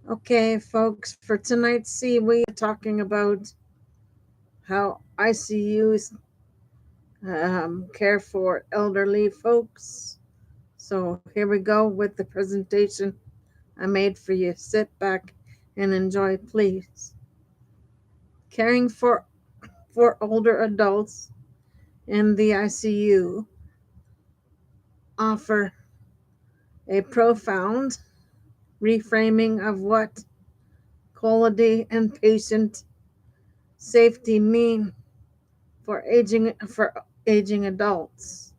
Okay, folks, for tonight's C, we are talking about how ICUs care for elderly folks. So here we go with the presentation I made for you. Sit back and enjoy, please. Caring for older adults in the ICU offer a profound reframing of what quality and patient safety mean for aging adults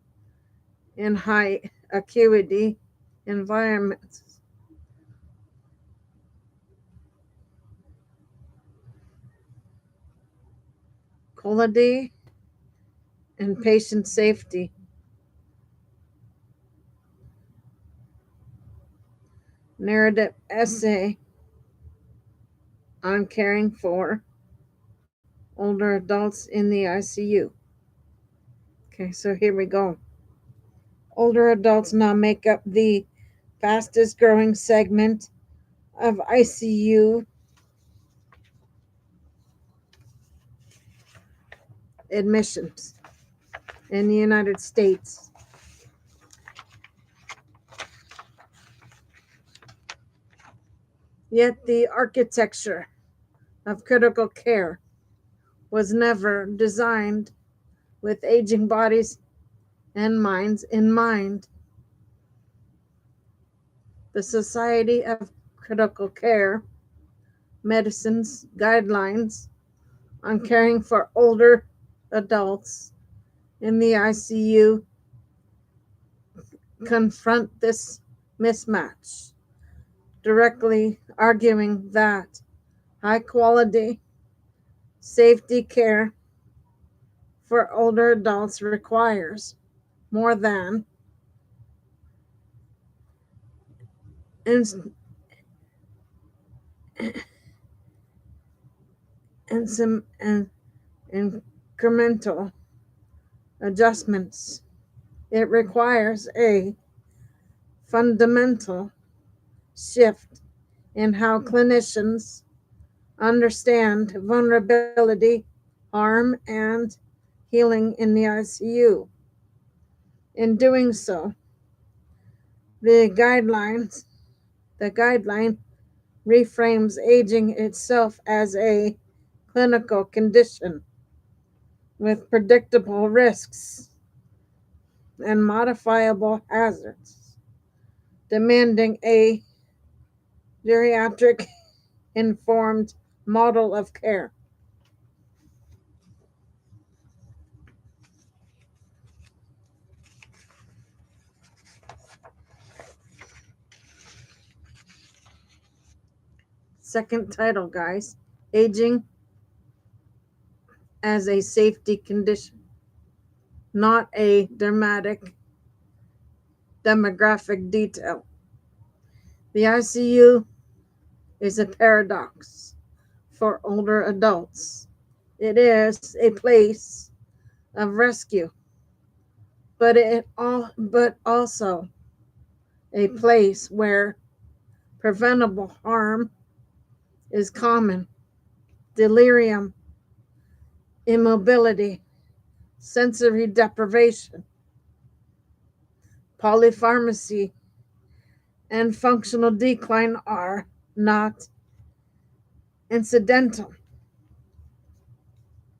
in high acuity environments. Quality and patient safety. Narrative essay on caring for older adults in the ICU. Okay, so here we go. Older adults now make up the fastest growing segment of ICU admissions in the United States. Yet the architecture of critical care was never designed with aging bodies and minds in mind. The Society of Critical Care Medicine's guidelines on caring for older adults in the ICU confront this mismatch, directly arguing that high quality safety care for older adults requires more than in, in some incremental adjustments. It requires a fundamental shift in how clinicians understand vulnerability, harm, and healing in the ICU. In doing so, the guidelines the guideline reframes aging itself as a clinical condition with predictable risks and modifiable hazards, demanding a geriatric informed model of care. Second title, guys: Aging as a Safety Condition, not a dramatic demographic detail. The ICU is a paradox for older adults. It is a place of rescue, but also a place where preventable harm is common. Delirium, immobility, sensory deprivation, polypharmacy, and functional decline are not incidental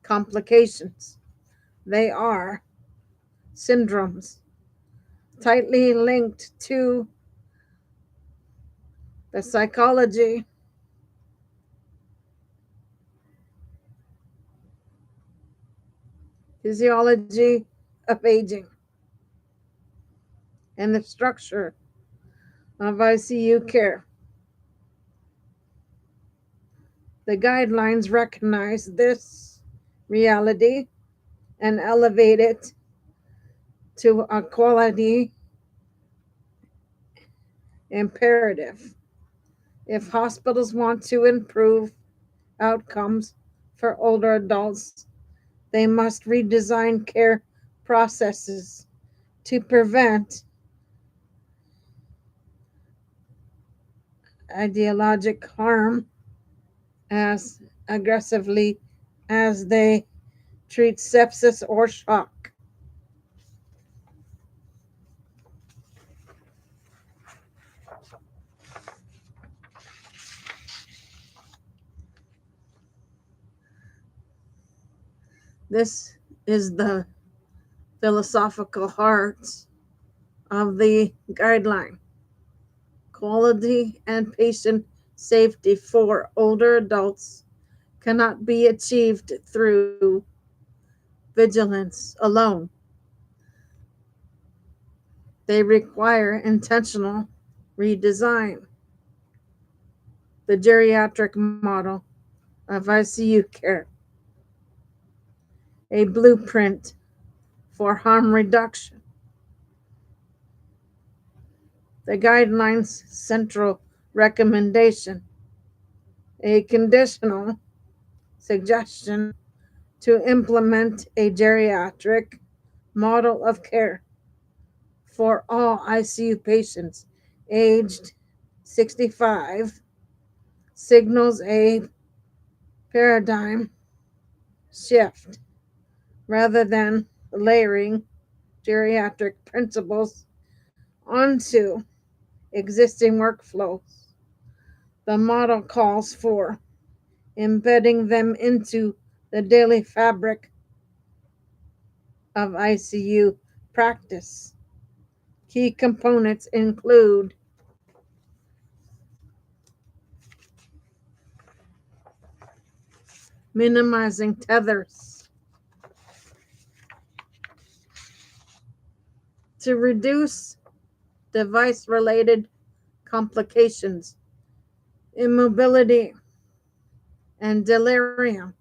complications. They are syndromes tightly linked to the psychology, physiology of aging, and the structure of ICU care. The guidelines recognize this reality and elevate it to a quality imperative. If hospitals want to improve outcomes for older adults, they must redesign care processes to prevent ideologic harm as aggressively as they treat sepsis or shock. This is the philosophical heart of the guideline. Quality and patient safety for older adults cannot be achieved through vigilance alone. They require intentional redesign. The geriatric model of ICU care, a blueprint for harm reduction. The guidelines' central recommendation, a conditional suggestion to implement a geriatric model of care for all ICU patients aged 65, signals a paradigm shift rather than layering geriatric principles onto existing workflows. The model calls for embedding them into the daily fabric of ICU practice. Key components include minimizing tethers to reduce device related complications, immobility, and delirium,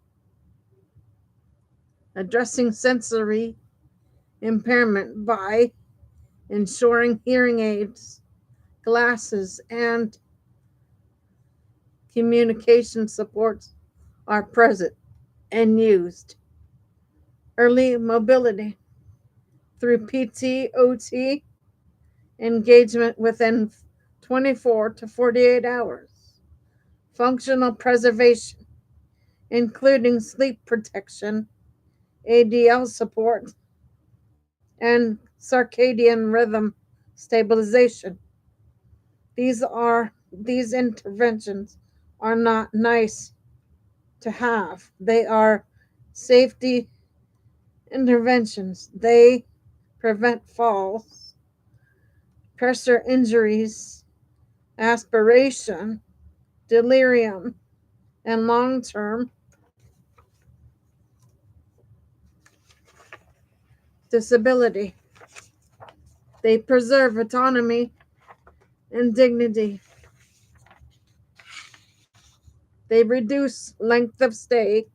addressing sensory impairment by ensuring hearing aids, glasses, and communication supports are present and used. Early mobility through PT, OT, engagement within 24 to 48 hours. Functional preservation, including sleep protection, ADL support, and circadian rhythm stabilization. These interventions are not nice to have. They are safety interventions. They prevent falls, pressure injuries, aspiration, delirium, and long-term disability. They preserve autonomy and dignity. They reduce length of stay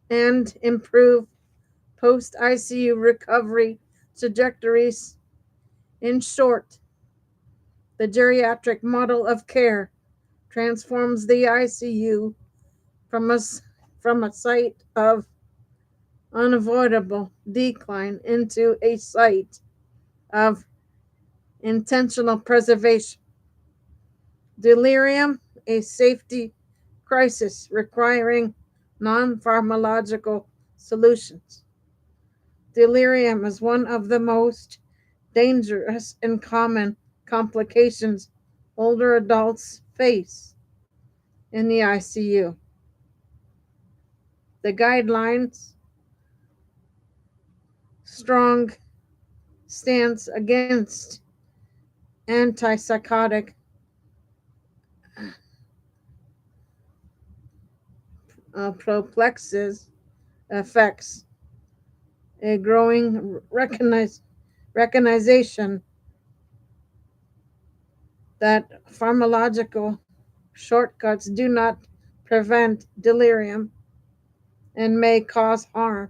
and improve post ICU recovery trajectories. In short, the geriatric model of care transforms the ICU from a site of unavoidable decline into a site of intentional preservation. Delirium, a safety crisis requiring non pharmacological solutions. Delirium is one of the most dangerous and common complications older adults face in the ICU. The guidelines strong stance against antipsychotic prophylaxis effects, a growing recognition that pharmacological shortcuts do not prevent delirium and may cause harm.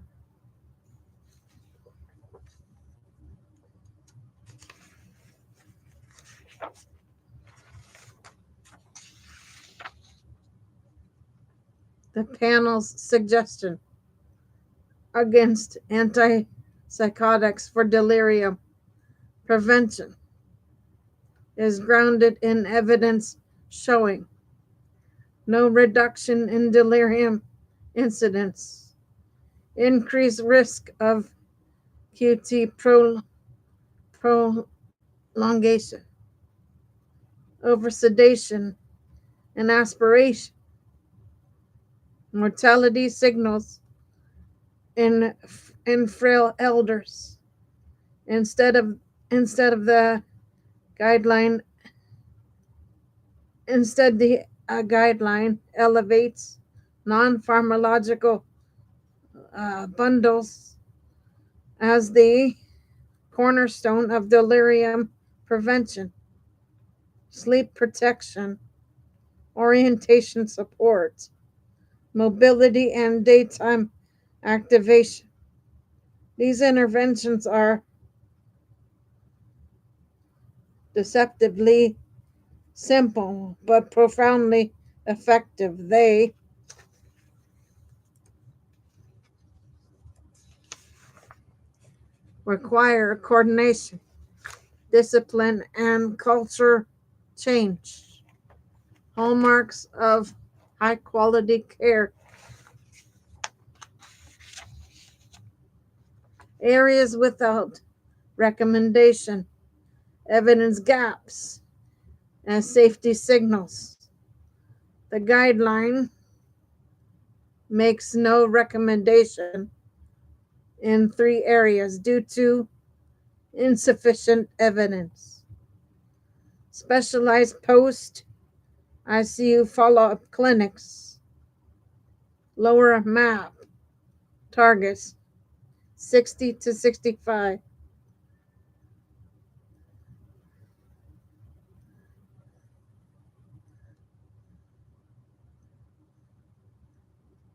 The panel's suggestion against antipsychotics for delirium prevention is grounded in evidence showing no reduction in delirium incidence, increased risk of QT prolongation, oversedation, and aspiration, mortality signals in frail elders. Instead of the guideline, the guideline elevates non-pharmacological bundles as the cornerstone of delirium prevention, sleep protection, orientation support, mobility, and daytime activation. These interventions are deceptively simple but profoundly effective. They require coordination, discipline, and culture change. Hallmarks of high quality care. Areas without recommendation, evidence gaps, and safety signals. The guideline makes no recommendation in 3 areas due to insufficient evidence. Specialized post ICU follow up clinics. Lower MAP targets 60 to 65.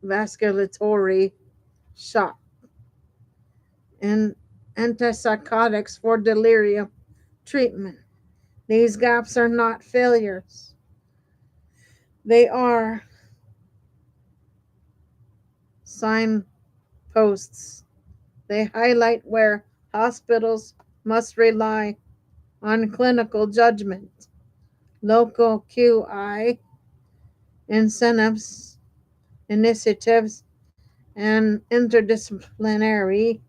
Vasculatory shock and antipsychotics for delirium treatment. These gaps are not failures, they are signposts. They highlight where hospitals must rely on clinical judgment, local QI incentives, initiatives, and interdisciplinary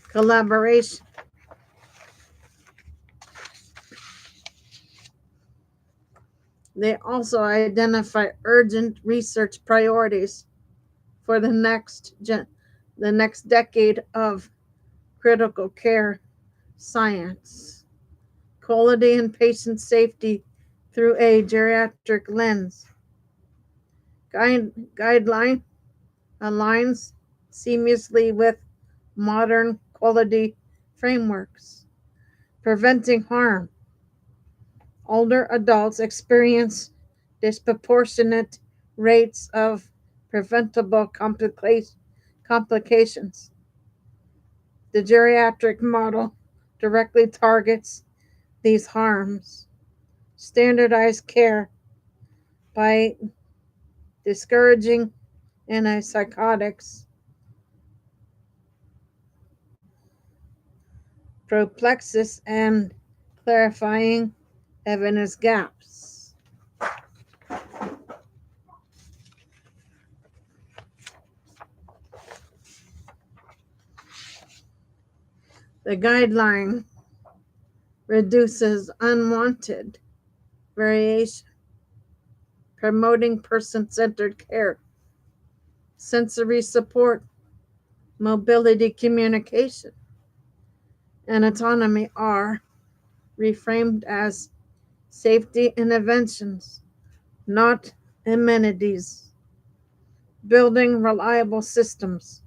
collaboration. They also identify urgent research priorities for the next decade of critical care science, quality and patient safety through a geriatric lens. Guideline aligns seamlessly with modern quality frameworks, preventing harm. Older adults experience disproportionate rates of preventable complications. The geriatric model directly targets these harms. Standardized care by discouraging antipsychotics, prophylaxis, and clarifying evidence gaps. The guideline reduces unwanted variation, promoting person centered care. Sensory support, mobility, communication, and autonomy are reframed as safety interventions, not amenities. Building reliable systems.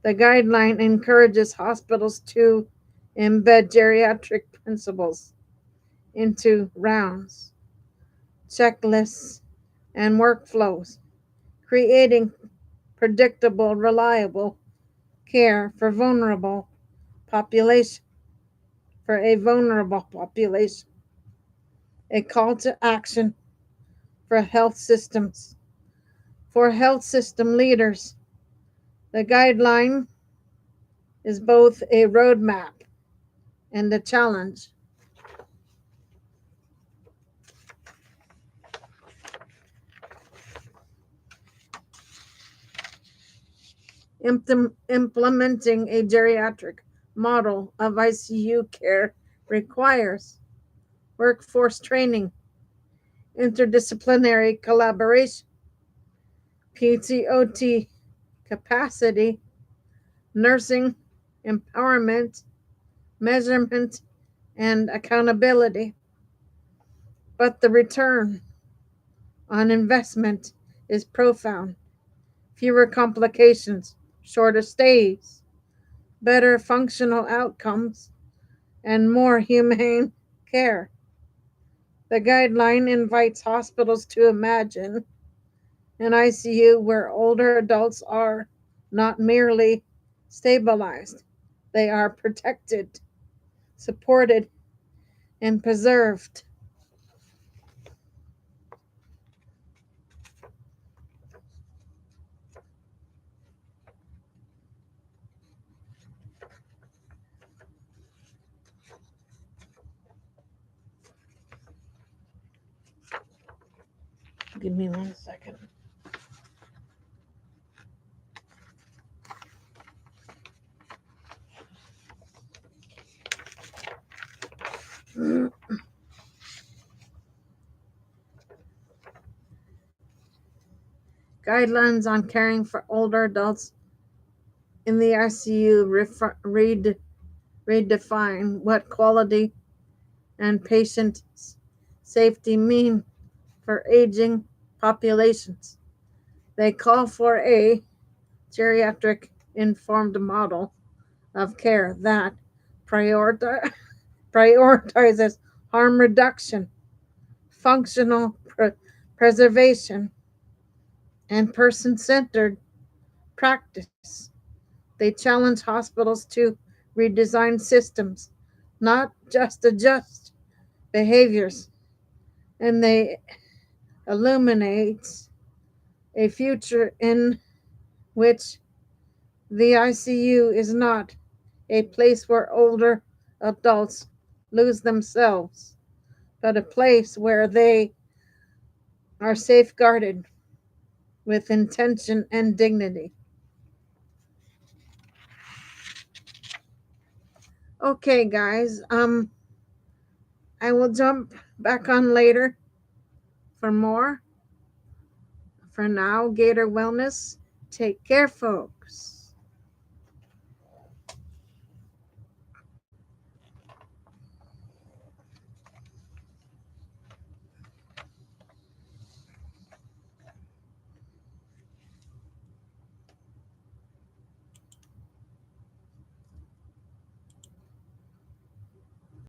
The guideline encourages hospitals to embed geriatric principles into rounds, checklists, and workflows, creating predictable, reliable care population, for a vulnerable population. A call to action for health systems. For health system leaders, the guideline is both a roadmap and the challenge. Implementing a geriatric model of ICU care requires workforce training, interdisciplinary collaboration, PTOT capacity, nursing empowerment, measurement, and accountability. But the return on investment is profound. Fewer complications, shorter stays, better functional outcomes, and more humane care. The guideline invites hospitals to imagine an ICU where older adults are not merely stabilized, they are protected, supported, and preserved. Give me 1 second. Guidelines on caring for older adults in the ICU redefine what quality and patient safety mean for aging populations. They call for a geriatric informed model of care that prioritizes harm reduction, functional preservation, and person centered practice. They challenge hospitals to redesign systems, not just adjust behaviors, and they illuminate a future in which the ICU is not a place where older adults lose themselves, but a place where they are safeguarded with intention and dignity. Okay, guys, I will jump back on later for more. For now, Gator Wellness, take care, folks.